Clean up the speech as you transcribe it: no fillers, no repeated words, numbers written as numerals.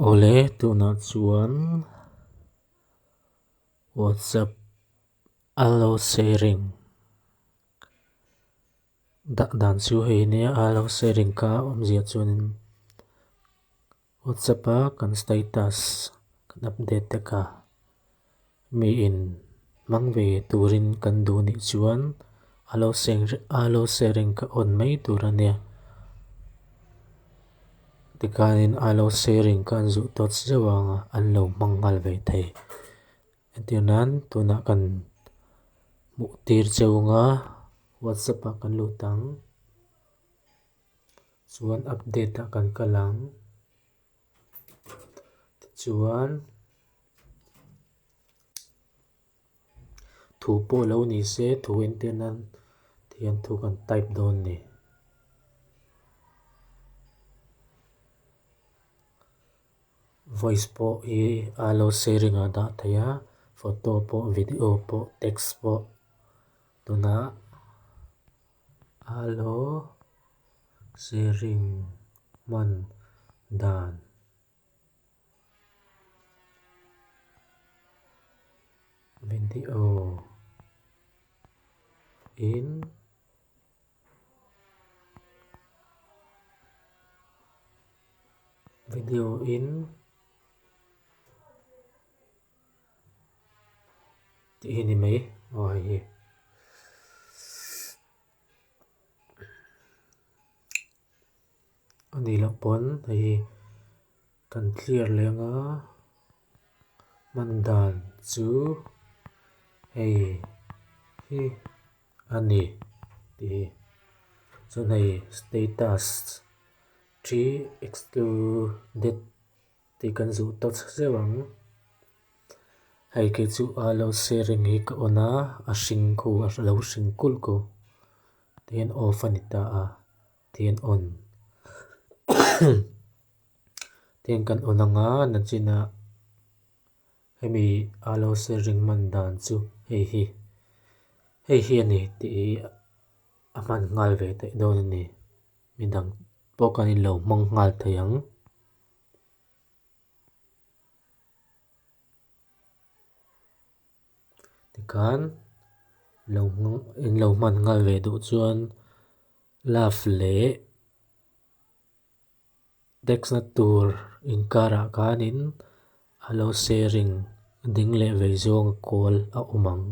Ole tuna chuan WhatsApp allo sharing dan chu hei nia allo sharing ka omzia chuan WhatsApp a kan status kan update te ka mi in mangve turin kan du ni chuan allo sharing ka on mai turania tikanin allo sharing kan zu tot zawanga anlo mangal ve thei etianan tuna kan mu tir chunga WhatsApp a kan lutang chuan update a kan kalang chuan thu po lo ni se thu entianan thian thu kan type don ni voice po i allo sharing a da thaya photo po video po text po tuna allo sharing man dan video in ini mai oi ani la pon hei kan clear lenga mandan chu hei hi ani ti chuan hei status 3 excluded ti kan zu tot zewang hei ke chu allo sharing hi ka ona a hring khu a lo hring kul ko ten off ani ta a ten on ten kan onanga na china hemi allo sharing man dan chu hei hi ani ti a man ngal ve te don ani midang pokani lo mang ngal theiang tikan lo man ngal ve du chuan love le text na tur inkara kanin allo sharing ding le ve zong call a umang